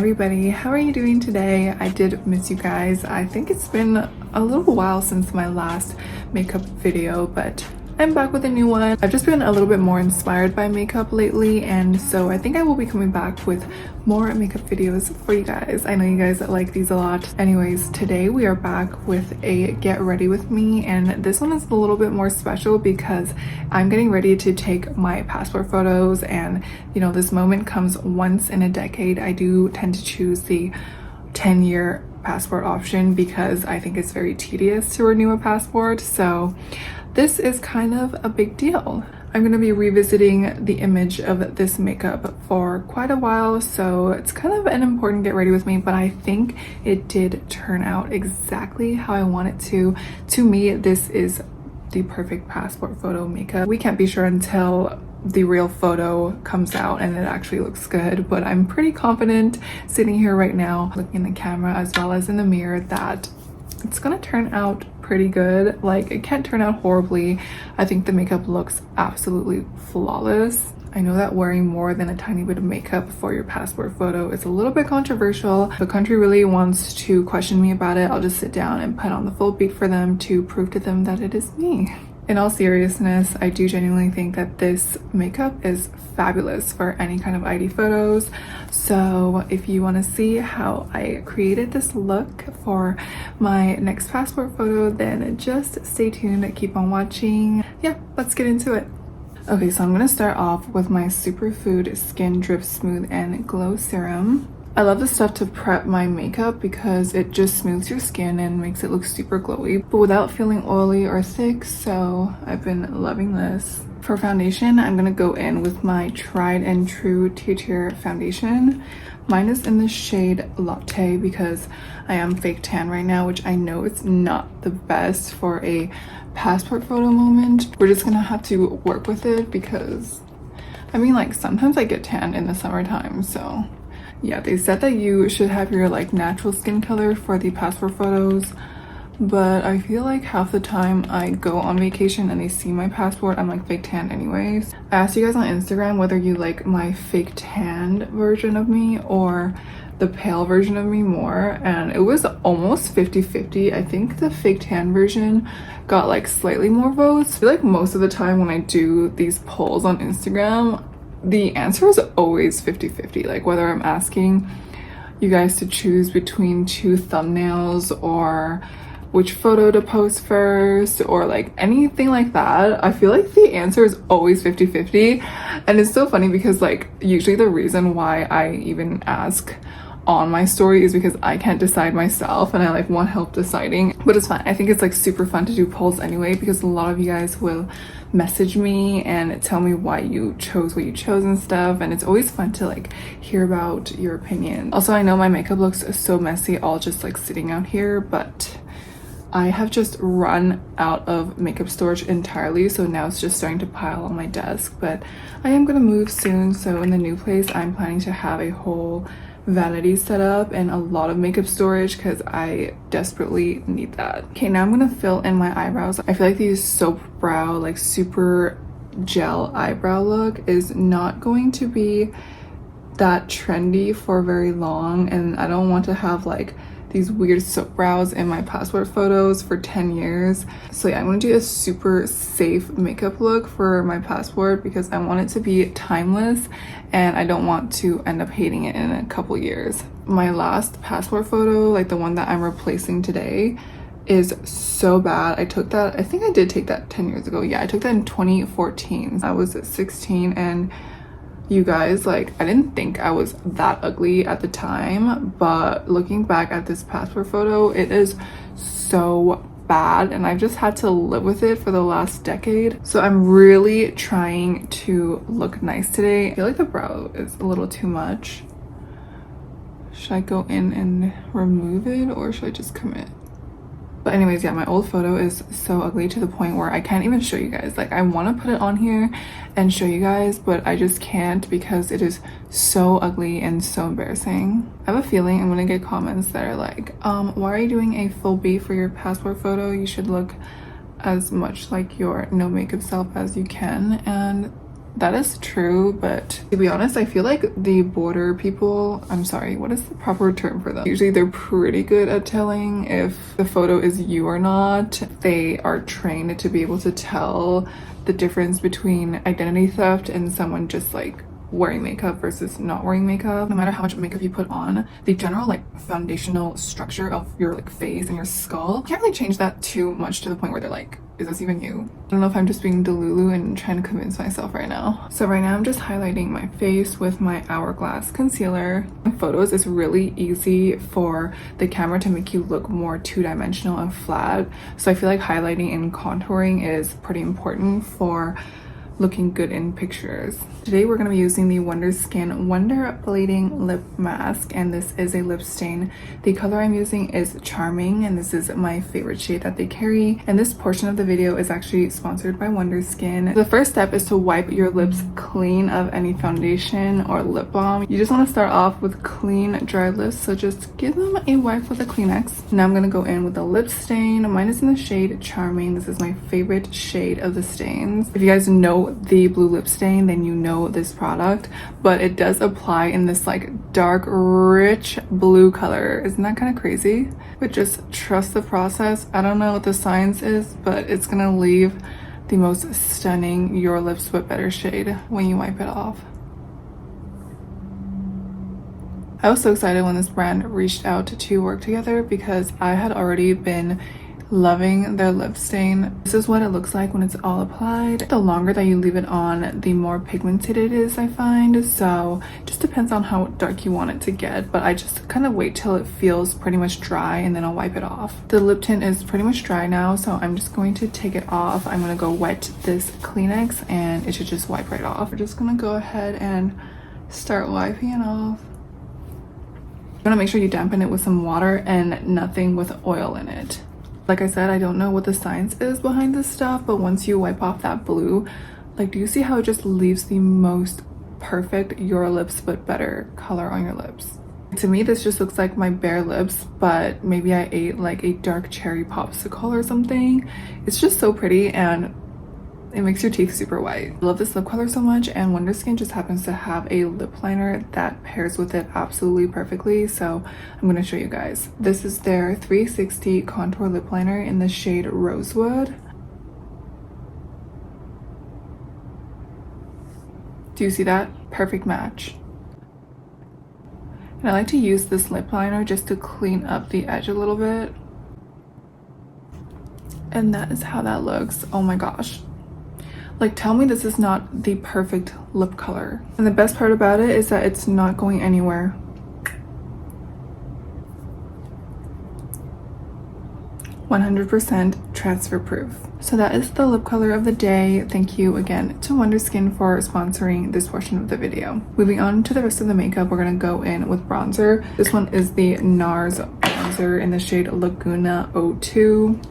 everybody, how are you doing today? I did miss you guys. I think it's been a little while since my last makeup video, but I'm back with a new one. I've just been a little bit more inspired by makeup lately, and so I think I will be coming back with more makeup videos for you guys. I know you guys like these a lot. Anyways, today we are back with a get ready with me, and this one is a little bit more special because I'm getting ready to take my passport photos, and you know, this moment comes once in a decade. I do tend to choose the 10-year passport option because I think it's very tedious to renew a passport, so this is kind of a big deal. I'm going to be revisiting the image of this makeup for quite a while, so it's kind of an important get ready with me, but I think it did turn out exactly how I want it to. To me, this is the perfect passport photo makeup. We can't be sure until the real photo comes out and it actually looks good, but I'm pretty confident sitting here right now looking in the camera as well as in the mirror that it's gonna turn out pretty good. Like, it can't turn out horribly. I think the makeup looks absolutely flawless. I know that wearing more than a tiny bit of makeup for your passport photo is a little bit controversial. If the country really wants to question me about it, I'll just sit down and put on the full beat for them to prove to them that it is me. In all seriousness, I do genuinely think that this makeup is fabulous for any kind of ID photos. So if you want to see how I created this look for my next passport photo, then just stay tuned, keep on watching. Yeah, let's get into it. Okay, so I'm going to start off with my Superfood Skin Drip Smooth and Glow Serum. I love this stuff to prep my makeup because it just smooths your skin and makes it look super glowy, but without feeling oily or thick, so I've been loving this. For foundation, I'm going to go in with my tried and true Tier foundation. Mine is in the shade Latte because I am fake tan right now, which I know it's not the best for a passport photo moment. We're just going to have to work with it because, I mean, like, sometimes I get tan in the summertime, so yeah, they said that you should have your like natural skin color for the passport photos, but I feel like half the time I go on vacation and they see my passport, I'm like fake tan anyways. I asked you guys on Instagram whether you like my fake tan version of me or the pale version of me more, and it was almost 50-50. I think the fake tan version got like slightly more votes. I feel like most of the time when I do these polls on Instagram, the answer is always 50-50, like whether I'm asking you guys to choose between two thumbnails or which photo to post first or like anything like that. I feel like the answer is always 50-50, and it's so funny because like usually the reason why I even ask on my story is because I can't decide myself and I like want help deciding, but it's fine. I think it's like super fun to do polls anyway because a lot of you guys will message me and tell me why you chose what you chose and stuff, and it's always fun to like hear about your opinion. Also, I know my makeup looks so messy all just like sitting out here, but I have just run out of makeup storage entirely, so now it's just starting to pile on my desk, but I am gonna move soon, so in the new place I'm planning to have a whole vanity set up and a lot of makeup storage because I desperately need that. Okay, now I'm gonna fill in my eyebrows. I feel like these soap brow, like super gel eyebrow look is not going to be that trendy for very long, and I don't want to have like these weird soap brows in my passport photos for 10 years. So yeah, I'm gonna do a super safe makeup look for my passport because I want it to be timeless and I don't want to end up hating it in a couple years. My last passport photo, like the one that I'm replacing today, is so bad. I took that, I think I did take that 10 years ago. Yeah, I took that in 2014. I was 16, and you guys, like, I didn't think I was that ugly at the time, but looking back at this passport photo, it is so bad, and I've just had to live with it for the last decade. So I'm really trying to look nice today. I feel like the brow is a little too much. Should I go in and remove it or should I just commit? But anyways, yeah, my old photo is so ugly to the point where I can't even show you guys. Like, I want to put it on here and show you guys, but I just can't because it is so ugly and so embarrassing. I have a feeling I'm gonna get comments that are like, why are you doing a full B for your passport photo? You should look as much like your no makeup self as you can. And that is true, but to be honest, I feel like the border people, I'm sorry, what is the proper term for them? Usually they're pretty good at telling if the photo is you or not. They are trained to be able to tell the difference between identity theft and someone just like wearing makeup versus not wearing makeup. No matter how much makeup you put on, the general like foundational structure of your like face and your skull can't really change that too much to the point where they're like, is this even you? I don't know if I'm just being delulu and trying to convince myself right now. So right now I'm just highlighting my face with my Hourglass concealer. In photos, it's really easy for the camera to make you look more two-dimensional and flat. So I feel like highlighting and contouring is pretty important for looking good in pictures. Today we're going to be using the Wonderskin Wonder Blading lip mask, and this is a lip stain. The color I'm using is Charming, and this is my favorite shade that they carry, and this portion of the video is actually sponsored by Wonderskin. The first step is to wipe your lips clean of any foundation or lip balm. You just want to start off with clean dry lips, so just give them a wipe with a Kleenex. Now I'm going to go in with a lip stain. Mine is in the shade Charming. This is my favorite shade of the stains. If you guys know the blue lip stain, then you know this product, but it does apply in this like dark rich blue color. Isn't that kind of crazy? But just trust the process. I don't know what the science is, but it's gonna leave the most stunning Your Lips But Better shade when you wipe it off. I was so excited when this brand reached out to work together because I had already been loving their lip stain. This is what it looks like when it's all applied. The longer that you leave it on, the more pigmented it is, I find. So it just depends on how dark you want it to get, but I just kind of wait till it feels pretty much dry and then I'll wipe it off. The lip tint is pretty much dry now, so I'm just going to take it off. I'm gonna go wet this Kleenex and it should just wipe right off. We're just gonna go ahead and start wiping it off. You wanna make sure you dampen it with some water and nothing with oil in it. Like I said, I don't know what the science is behind this stuff, but once you wipe off that blue, like, do you see how it just leaves the most perfect Your Lips But Better color on your lips? To me, this just looks like my bare lips, but maybe I ate like a dark cherry popsicle or something. It's just so pretty and it makes your teeth super white. I love this lip color so much, and Wonderskin just happens to have a lip liner that pairs with it absolutely perfectly, so I'm going to show you guys. This is their 360 contour lip liner in the shade Rosewood. Do you see that? Perfect match. And I like to use this lip liner just to clean up the edge a little bit. And that is how that looks. Oh my gosh. Like, tell me this is not the perfect lip color. And the best part about it is that it's not going anywhere. %100% transfer proof. So that is the lip color of the day. Thank you again to Wonderskin for sponsoring this portion of the video. Moving on to the rest of the makeup, we're gonna go in with bronzer. This one is the NARS bronzer in the shade Laguna 02.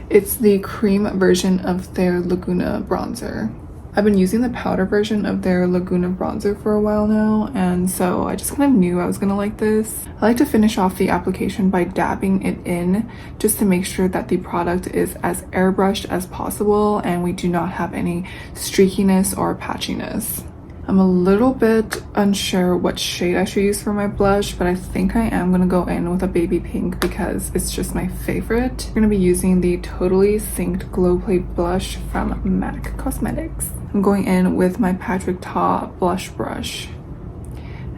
It's the cream version of their Laguna bronzer. I've been using the powder version of their Laguna bronzer for a while now, and so I just kind of knew I was gonna like this. I like to finish off the application by dabbing it in just to make sure that the product is as airbrushed as possible and we do not have any streakiness or patchiness. I'm a little bit unsure what shade I should use for my blush, but I think I am gonna go in with a baby pink because it's just my favorite. I'm gonna be using the Totally Synced Glow Play blush from MAC Cosmetics. I'm going in with my Patrick Ta blush brush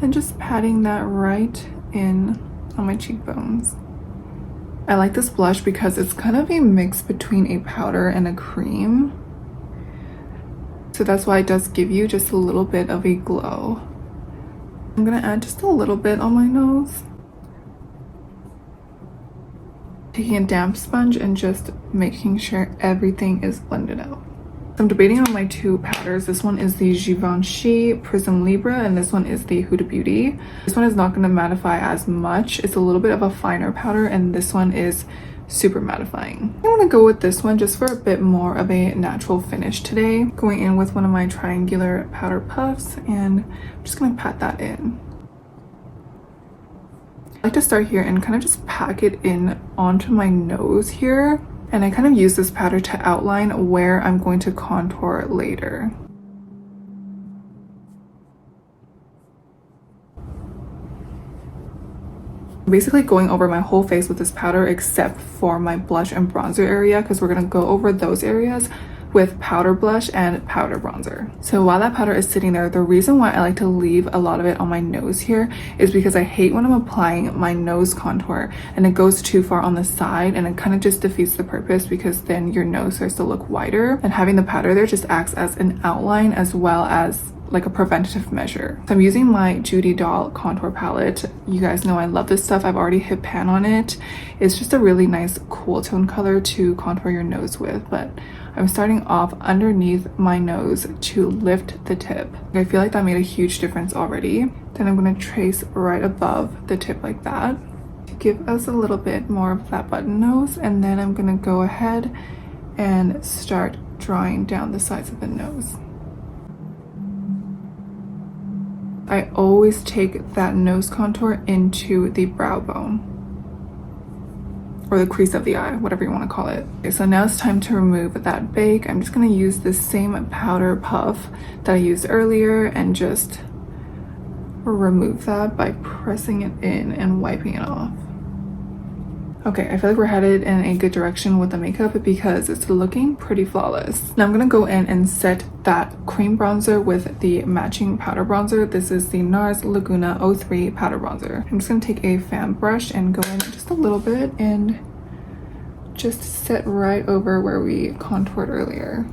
and just patting that right in on my cheekbones. I like this blush because it's kind of a mix between a powder and a cream. So that's why it does give you just a little bit of a glow. I'm gonna add just a little bit on my nose. Taking a damp sponge and just making sure everything is blended out. So I'm debating on my two powders. This one is the Givenchy Prism Libra and this one is the Huda Beauty. This one is not gonna mattify as much. It's a little bit of a finer powder and this one is super mattifying. I want to go with this one just for a bit more of a natural finish today. Going in with one of my triangular powder puffs and I'm just going to pat that in. I like to start here and kind of just pack it in onto my nose here, and I kind of use this powder to outline where I'm going to contour later. Basically going over my whole face with this powder except for my blush and bronzer area, because we're gonna go over those areas with powder blush and powder bronzer. So while that powder is sitting there, the reason why I like to leave a lot of it on my nose here is because I hate when I'm applying my nose contour and it goes too far on the side, and it kind of just defeats the purpose, because then your nose starts to look wider, and having the powder there just acts as an outline as well as like a preventative measure. So I'm using my Judy Doll contour palette. You guys know I love this stuff. I've already hit pan on it. It's just a really nice cool tone color to contour your nose with, but I'm starting off underneath my nose to lift the tip. I feel like that made a huge difference already. Then I'm going to trace right above the tip like that to give us a little bit more of that button nose, and then I'm going to go ahead and start drawing down the sides of the nose. I always take that nose contour into the brow bone, or the crease of the eye, whatever you want to call it. Okay, so now it's time to remove that bake. I'm just going to use the same powder puff that I used earlier and just remove that by pressing it in and wiping it off. Okay, I feel like we're headed in a good direction with the makeup because it's looking pretty flawless. Now I'm gonna go in and set that cream bronzer with the matching powder bronzer. This is the NARS Laguna 03 powder bronzer. I'm just gonna take a fan brush and go in just a little bit and just set right over where we contoured earlier.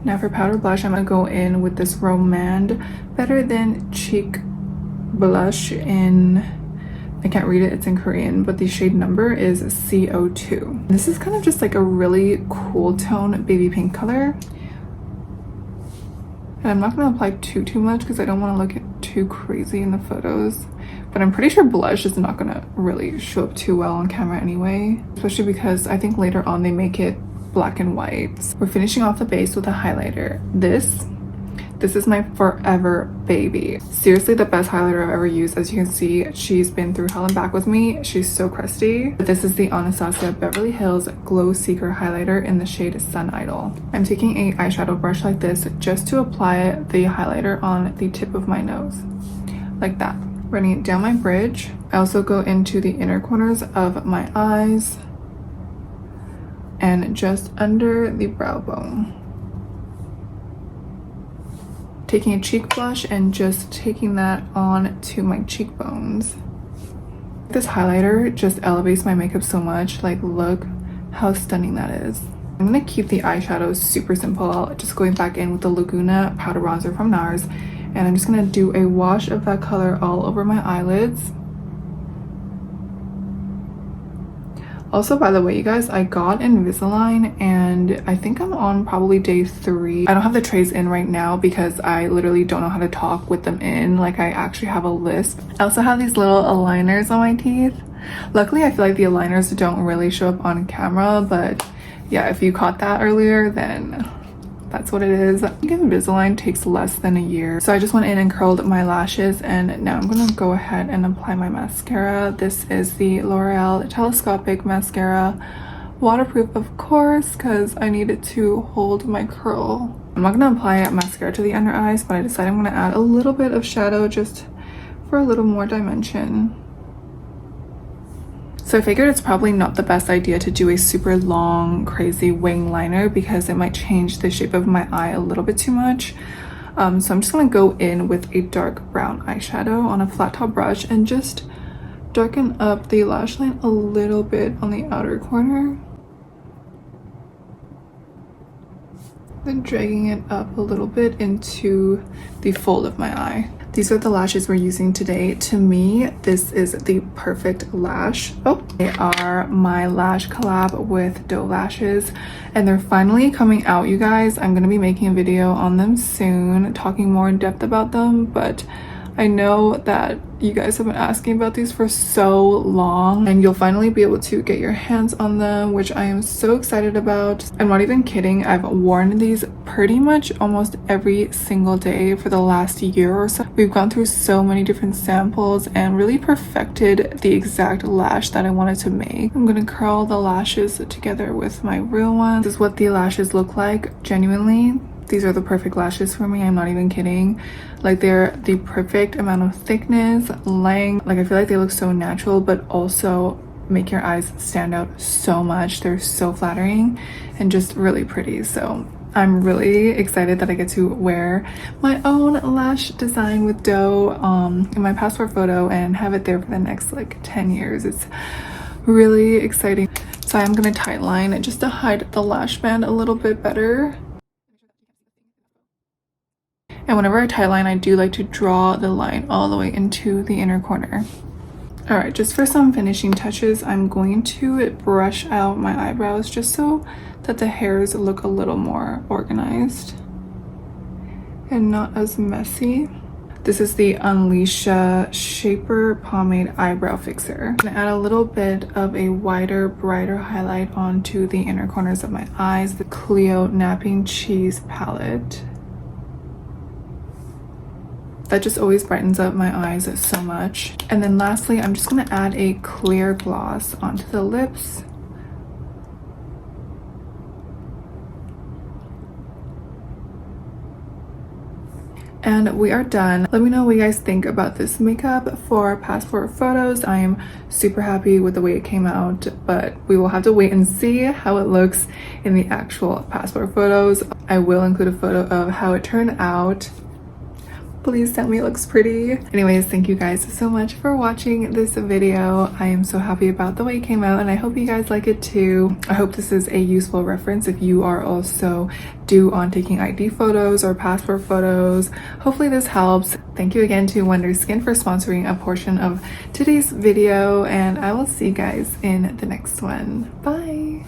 Now for powder blush, I'm gonna go in with this Romand Better Than Cheek blush in, I can't read it, it's in Korean, but the shade number is CO2. This is kind of just like a really cool tone baby pink color. And I'm not gonna apply too much because I don't want to look too crazy in the photos. But I'm pretty sure blush is not gonna really show up too well on camera anyway, especially because I think later on they make it black and white. We're finishing off the base with a highlighter. This is my forever baby. Seriously, the best highlighter I've ever used. As you can see, she's been through hell and back with me. She's so crusty. But this is the Anastasia Beverly Hills Glow Seeker highlighter in the shade Sun Idol. I'm taking a eyeshadow brush like this just to apply the highlighter on the tip of my nose, like that. Running it down my bridge. I also go into the inner corners of my eyes and just under the brow bone. Taking a cheek blush and just taking that on to my cheekbones. This highlighter just elevates my makeup so much. Like, look how stunning that is. I'm gonna keep the eyeshadows super simple, just going back in with the Laguna powder bronzer from NARS, and I'm just gonna do a wash of that color all over my eyelids. Also, by the way, you guys, I got Invisalign and I think I'm on probably day 3. I don't have the trays in right now because I literally don't know how to talk with them in. Like, I actually have a lisp. I also have these little aligners on my teeth. Luckily, I feel like the aligners don't really show up on camera, but yeah, if you caught that earlier, then that's what it is. I think Invisalign takes less than a year. So I just went in and curled my lashes, and now I'm gonna go ahead and apply my mascara. This is the L'Oreal Telescopic Mascara. Waterproof, of course, because I need it to hold my curl. I'm not gonna apply mascara to the under eyes, but I decided I'm gonna add a little bit of shadow just for a little more dimension. So I figured it's probably not the best idea to do a super long, crazy wing liner because it might change the shape of my eye a little bit too much. So I'm just gonna go in with a dark brown eyeshadow on a flat top brush and just darken up the lash line a little bit on the outer corner. Then dragging it up a little bit into the fold of my eye. These are the lashes we're using today. To me, this is the perfect lash. They are my lash collab with Doe Lashes, and they're finally coming out, you guys. I'm gonna be making a video on them soon, talking more in depth about them, but I know that you guys have been asking about these for so long, and you'll finally be able to get your hands on them, which I am so excited about. I'm not even kidding. I've worn these pretty much almost every single day for the last year or so. We've gone through so many different samples and really perfected the exact lash that I wanted to make. I'm gonna curl the lashes together with my real ones. This is what the lashes look like. Genuinely, these are the perfect lashes for me. I'm not even kidding. Like, they're the perfect amount of thickness, length. Like, I feel like they look so natural, but also make your eyes stand out so much. They're so flattering and just really pretty. So I'm really excited that I get to wear my own lash design with dough in my passport photo and have it there for the next like 10 years. It's really exciting. So I'm gonna tight line it just to hide the lash band a little bit better. And whenever I tight line, I do like to draw the line all the way into the inner corner. All right, just for some finishing touches, I'm going to brush out my eyebrows just so that the hairs look a little more organized and not as messy. This is the Unleasha Shaper Pomade Eyebrow Fixer. I'm gonna add a little bit of a wider, brighter highlight onto the inner corners of my eyes, the Cleo Napping Cheese palette. That just always brightens up my eyes so much. And then lastly, I'm just gonna add a clear gloss onto the lips. And we are done. Let me know what you guys think about this makeup for passport photos. I am super happy with the way it came out, but we will have to wait and see how it looks in the actual passport photos. I will include a photo of how it turned out. Please tell me it looks pretty. Anyways, thank you guys so much for watching this video. I am so happy about the way it came out and I hope you guys like it too. I hope this is a useful reference if you are also due on taking ID photos or passport photos. Hopefully this helps. Thank you again to Wonderskin for sponsoring a portion of today's video, and I will see you guys in the next one. Bye.